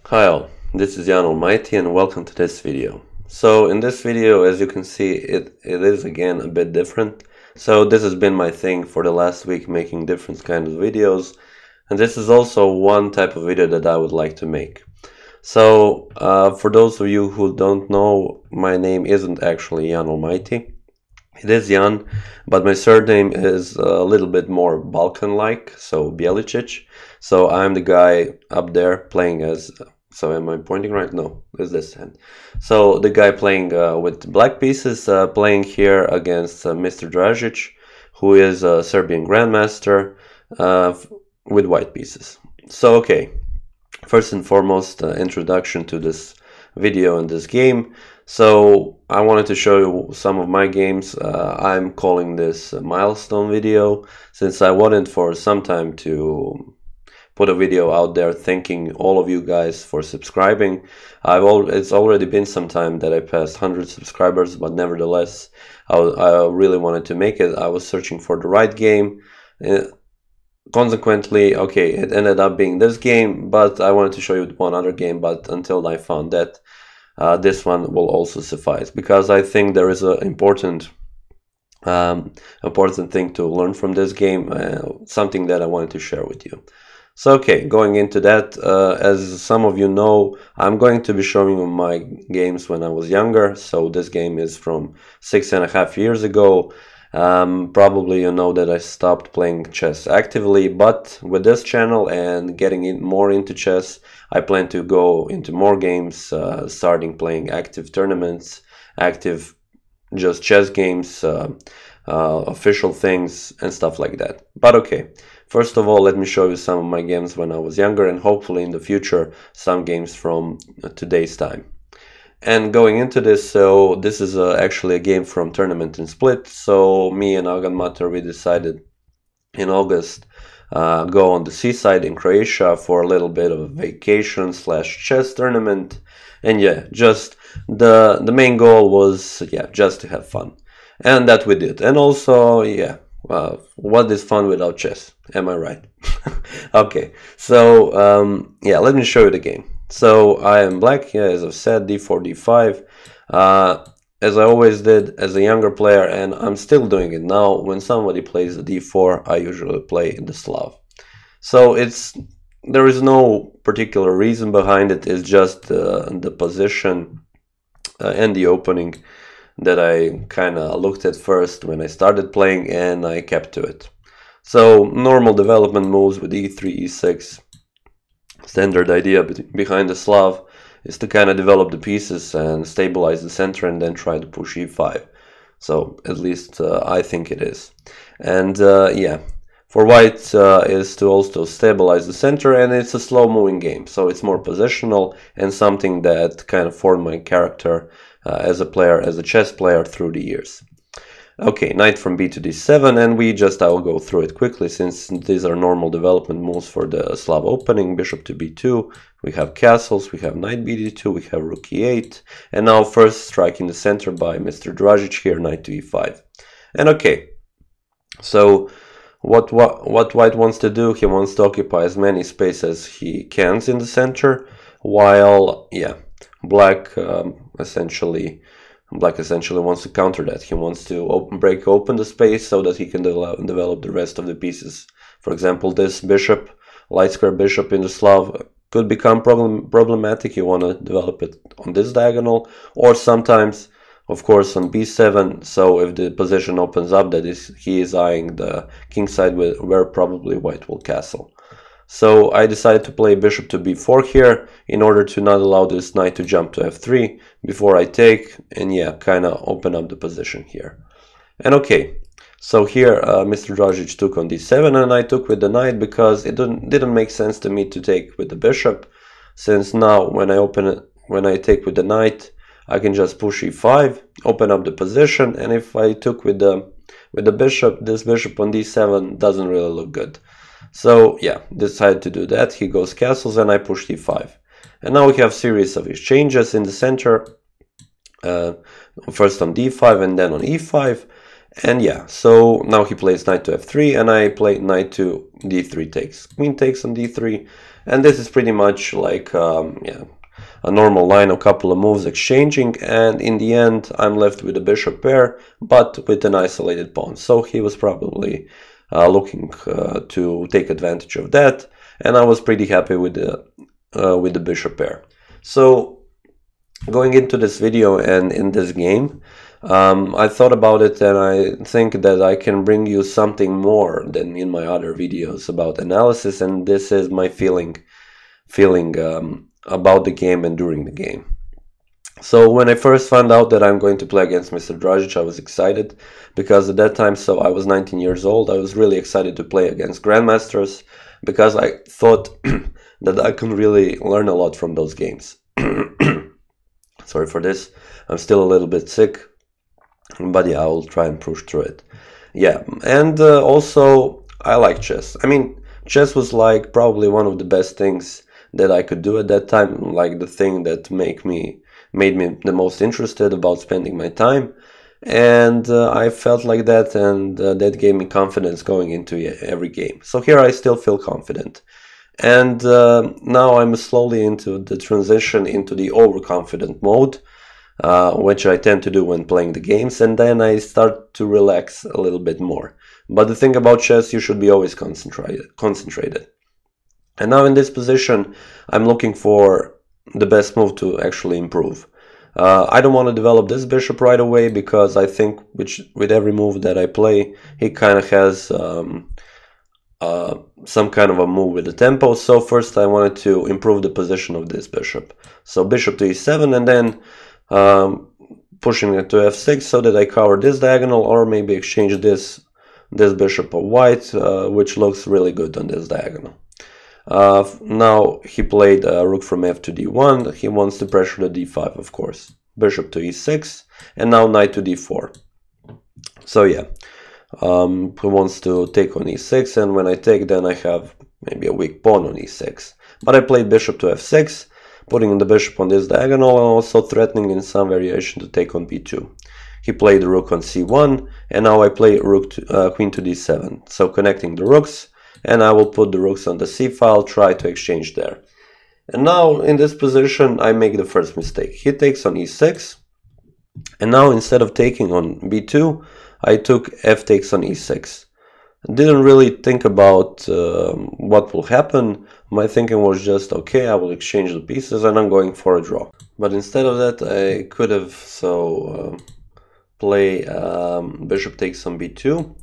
Hi all, this is Allmighty and welcome to this video. So in this video, as you can see, it is again a bit different. So this has been my thing for the last week, making different kinds of videos, and this is also one type of video that I would like to make. So for those of you who don't know, my name isn't actually Allmighty. It is Jan, but my surname is a little bit more Balkan-like, so Bjeličić. So I'm the guy up there playing as, so am I pointing right? No, it's this hand. So the guy playing with black pieces, playing here against Mr. Dražić, who is a Serbian Grandmaster with white pieces. So okay, first and foremost, introduction to this video and this game. So I wanted to show you some of my games. I'm calling this a milestone video since I wanted for some time to put a video out there thanking all of you guys for subscribing. It's already been some time that I passed 100 subscribers, but nevertheless I really wanted to make it. I was searching for the right game. Consequently, okay, it ended up being this game, but I wanted to show you one other game, but until I found that, this one will also suffice, because I think there is an important thing to learn from this game, something that I wanted to share with you. So okay, going into that, as some of you know, I'm going to be showing you my games when I was younger. So this game is from 6.5 years ago. Probably you know that I stopped playing chess actively, but with this channel and getting more into chess, I plan to go into more games, starting playing active tournaments, active just chess games, official things and stuff like that. But okay, first of all, let me show you some of my games when I was younger, and hopefully in the future some games from today's time. And going into this, so this is actually a game from Tournament in Split. So me and Allmighty, we decided in August go on the seaside in Croatia for a little bit of a vacation slash chess tournament. And yeah, just the main goal was, yeah, just to have fun. And that we did. And also, yeah, what is fun without chess? Am I right? Okay, so yeah, let me show you the game. So I am black, yeah, as I've said, d4, d5, as I always did as a younger player, and I'm still doing it now. When somebody plays the d4, I usually play the Slav. So there is no particular reason behind it. It's just the position and the opening that I kind of looked at first when I started playing, and I kept to it. So normal development moves with e3, e6. Standard idea behind the Slav is to kind of develop the pieces and stabilize the center and then try to push e5. So at least I think it is. And yeah, for white is to also stabilize the center, and it's a slow moving game, so it's more positional and something that kind of formed my character as a player, as a chess player through the years. Okay, knight from b to d7, and I will go through it quickly since these are normal development moves for the Slav opening. Bishop to b2, we have castles, we have knight bd2, we have rook e8, and now first striking the center by Mr. Dražić here, knight to e5. And okay, so what white wants to do, he wants to occupy as many space as he can in the center, while, yeah, black essentially wants to counter that. He wants to break open the space so that he can develop the rest of the pieces. For example, this bishop, light square bishop in the Slav, could become problematic. You want to develop it on this diagonal, or sometimes, of course, on b7. So if the position opens up, that is, he is eyeing the king side where probably white will castle. So I decided to play bishop to b4 here in order to not allow this knight to jump to f3 before I take, and yeah, kind of open up the position here. And okay, so here Mr. Dražić took on d7 and I took with the knight because it didn't make sense to me to take with the bishop, since now when I take with the knight, I can just push e5, open up the position, and if I took with the bishop, this bishop on d7 doesn't really look good. So yeah, decided to do that. He goes castles and I push d5. And now we have series of exchanges in the center, first on d5 and then on e5. And yeah, so now he plays knight to f3, and I play knight to d3 takes. Queen takes on d3, and this is pretty much like yeah, a normal line, a couple of moves exchanging, and in the end I'm left with a bishop pair, but with an isolated pawn. So he was probably looking to take advantage of that, and I was pretty happy with the bishop pair. So going into this video and in this game, I thought about it, and I think that I can bring you something more than in my other videos about analysis, and this is my feeling about the game and during the game. So when I first found out that I'm going to play against Mr. Dražić, I was excited, because at that time, so I was 19 years old, I was really excited to play against grandmasters, because I thought that I can really learn a lot from those games. Sorry for this, I'm still a little bit sick, but yeah, I will try and push through it. Yeah, and also I like chess. I mean, chess was like probably one of the best things that I could do at that time, like the thing that made me the most interested about spending my time, and I felt like that, and that gave me confidence going into every game. So here I still feel confident, and now I'm slowly into the transition into the overconfident mode, which I tend to do when playing the games, and then I start to relax a little bit more. But the thing about chess, you should be always concentrated. And now in this position, I'm looking for the best move to actually improve. I don't want to develop this bishop right away, because I think with every move that I play, he kind of has some kind of a move with the tempo. So first I wanted to improve the position of this bishop. So bishop to e7, and then pushing it to f6 so that I cover this diagonal, or maybe exchange this bishop of white, which looks really good on this diagonal. Now he played rook from f to d1. He wants to pressure the d5, of course. Bishop to e6, and now knight to d4. So yeah, he wants to take on e6, and when I take, then I have maybe a weak pawn on e6. But I played bishop to f6, putting the bishop on this diagonal, and also threatening in some variation to take on b2. He played rook on c1, and now I play queen to d7, so connecting the rooks, and I will put the rooks on the c file, try to exchange there. And now in this position I make the first mistake. He takes on e6, and now instead of taking on b2, I took f takes on e6. Didn't really think about what will happen. My thinking was just, okay, I will exchange the pieces and I'm going for a draw. But instead of that, I could have play bishop takes on b2,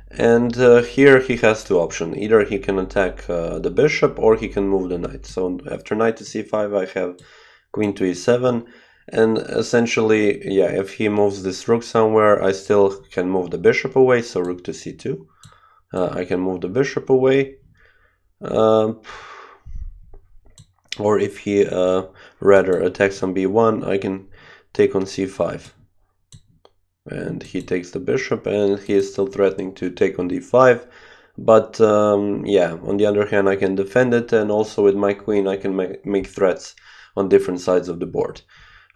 and here he has two options. Either he can attack the bishop, or he can move the knight. So after knight to c5 I have queen to e7, and essentially, yeah, if he moves this rook somewhere, I still can move the bishop away, so rook to c2. I can move the bishop away, or if he rather attacks on b1, I can take on c5. And he takes the bishop, and he is still threatening to take on d5. But yeah, on the other hand, I can defend it, and also with my queen I can make threats on different sides of the board.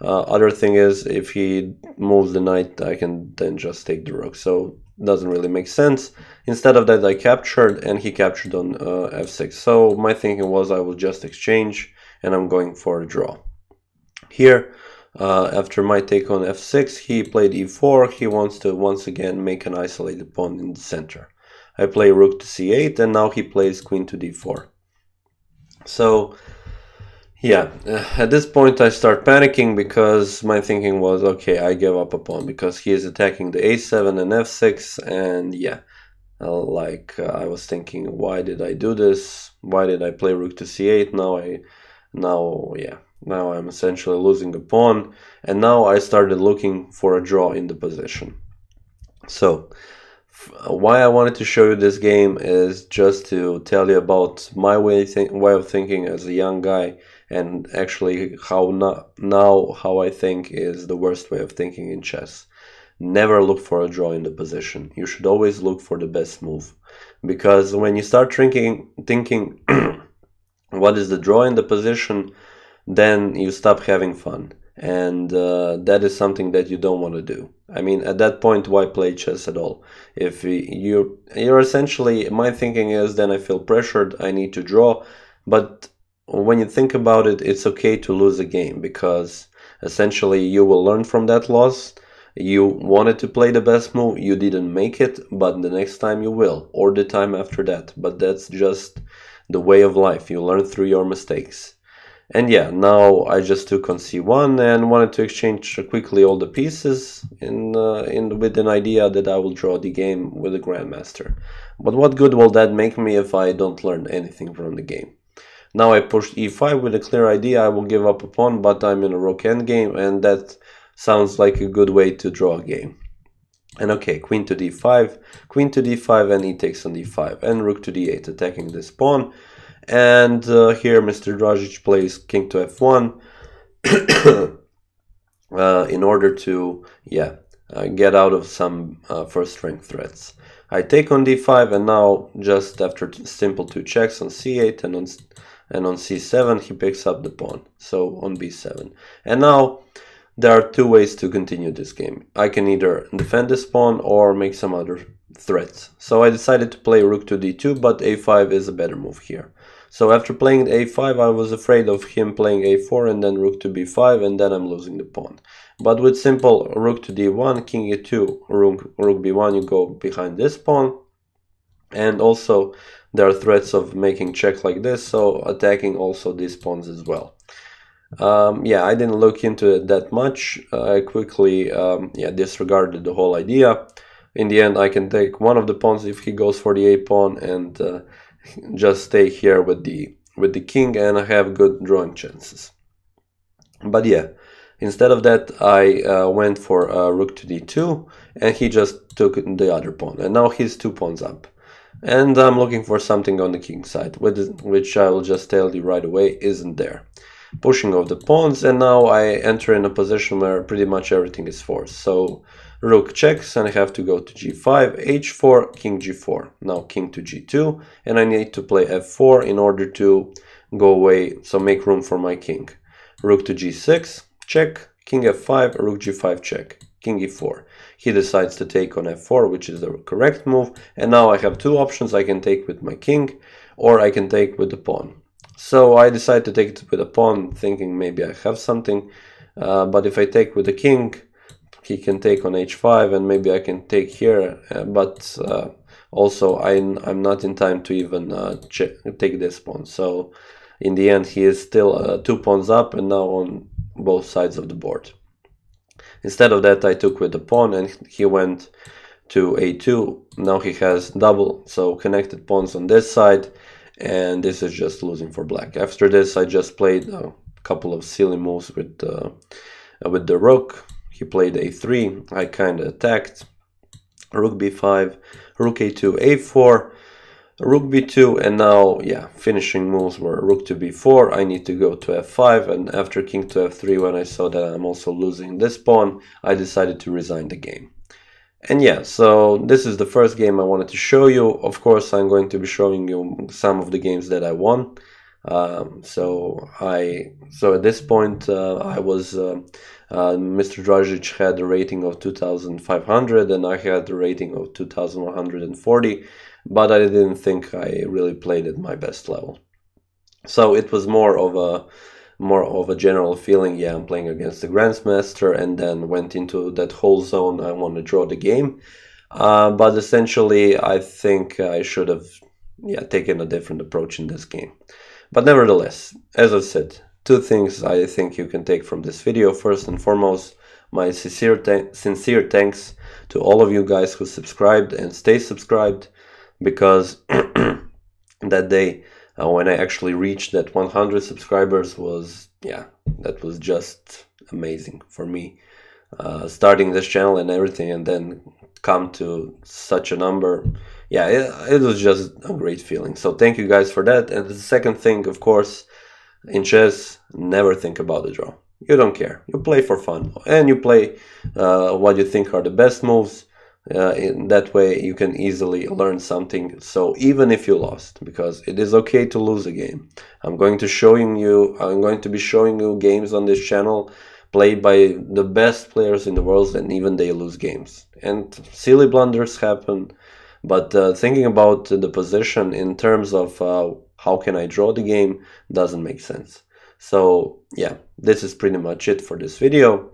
Other thing is, if he moves the knight, I can then just take the rook, so it doesn't really make sense. Instead of that, I captured, and he captured on f6. So my thinking was I will just exchange, and I'm going for a draw. Here, after my take on f6, he played e4. He wants to once again make an isolated pawn in the center. I play rook to c8, and now he plays queen to d4. So yeah, at this point I start panicking, because my thinking was, okay, I give up a pawn, because he is attacking the a7 and f6, and yeah, I was thinking, why did I do this? Why did I play rook to c8? Now I'm essentially losing a pawn, and now I started looking for a draw in the position. So why I wanted to show you this game is just to tell you about my way of thinking as a young guy, and actually how I think is the worst way of thinking in chess. Never look for a draw in the position. You should always look for the best move, because when you start thinking what is the draw in the position, then you stop having fun. and that is something that you don't want to do. I mean, at that point, why play chess at all? If you're essentially, my thinking is, then I feel pressured, I need to draw. But when you think about it, it's okay to lose a game, because essentially you will learn from that loss. You wanted to play the best move, you didn't make it, but the next time you will, or the time after that. But that's just the way of life. You learn through your mistakes. And yeah, now I just took on c1 and wanted to exchange quickly all the pieces with an idea that I will draw the game with the grandmaster. But what good will that make me if I don't learn anything from the game? Now I pushed e5 with a clear idea I will give up a pawn, but I'm in a rook endgame, and that sounds like a good way to draw a game. And okay, queen to d5, and he takes on d5, and rook to d8, attacking this pawn. And here Mr. Dražić plays king to f1 in order to, get out of some first rank threats. I take on d5, and now just after simple two checks on c8 and on c7, he picks up the pawn, so on b7. And now there are two ways to continue this game. I can either defend this pawn or make some other threats. So I decided to play rook to d2, but a5 is a better move here. So after playing a5, I was afraid of him playing a4 and then rook to b5, and then I'm losing the pawn. But with simple rook to d1, king e2, rook b1, you go behind this pawn. And also there are threats of making check like this, so attacking also these pawns as well. I didn't look into it that much. I quickly disregarded the whole idea. In the end, I can take one of the pawns if he goes for the a pawn, and just stay here with the king, and I have good drawing chances. But yeah, instead of that, I went for rook to d2, and he just took the other pawn, and now he's 2 pawns up. And I'm looking for something on the king side, which I will just tell you right away isn't there. Pushing off the pawns, and now I enter in a position where pretty much everything is forced. So rook checks, and I have to go to g5, h4, king g4. Now king to g2, and I need to play f4 in order to go away, so make room for my king. Rook to g6, check, king f5, rook g5 check, king e4. He decides to take on f4, which is the correct move, and now I have two options. I can take with my king, or I can take with the pawn. So I decided to take it with a pawn, thinking maybe I have something, but if I take with the king, he can take on h5, and maybe I can take here, but also I'm not in time to even take this pawn. So in the end, he is still 2 pawns up, and now on both sides of the board. Instead of that, I took with the pawn, and he went to a2. Now he has double, so connected pawns on this side, and this is just losing for black. After this, I just played a couple of silly moves with the rook. He played a3, I kind of attacked, rook b5, rook a2, a4, rook b2, and now, finishing moves were rook to b4, I need to go to f5, and after king to f3, when I saw that I'm also losing this pawn, I decided to resign the game. And so this is the first game I wanted to show you. Of course, I'm going to be showing you some of the games that I won. So at this point, I was Mr. Dražić had a rating of 2,500, and I had a rating of 2,140, but I didn't think I really played at my best level. So it was more of a general feeling, I'm playing against the Grandmaster, and then went into that whole zone, I want to draw the game. But essentially, I think I should have taken a different approach in this game. But nevertheless, as I said, two things I think you can take from this video. First and foremost, my sincere thanks to all of you guys who subscribed and stay subscribed, because that day when I actually reached that 100 subscribers was, that was just amazing for me. Starting this channel and everything, and then come to such a number, it was just a great feeling. So thank you guys for that. And the second thing, of course, in chess, never think about the draw. You don't care. You play for fun, and you play what you think are the best moves. In that way, you can easily learn something. So even if you lost, because it is okay to lose a game, I'm going to be showing you games on this channel, played by the best players in the world, and even they lose games. And silly blunders happen, but thinking about the position in terms of how can I draw the game doesn't make sense. So yeah, this is pretty much it for this video.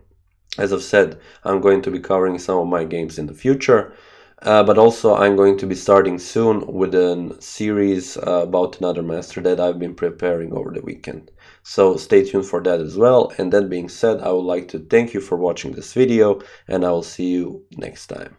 As I've said, I'm going to be covering some of my games in the future, but also I'm going to be starting soon with a series about another master that I've been preparing over the weekend. So stay tuned for that as well. And that being said, I would like to thank you for watching this video, and I will see you next time.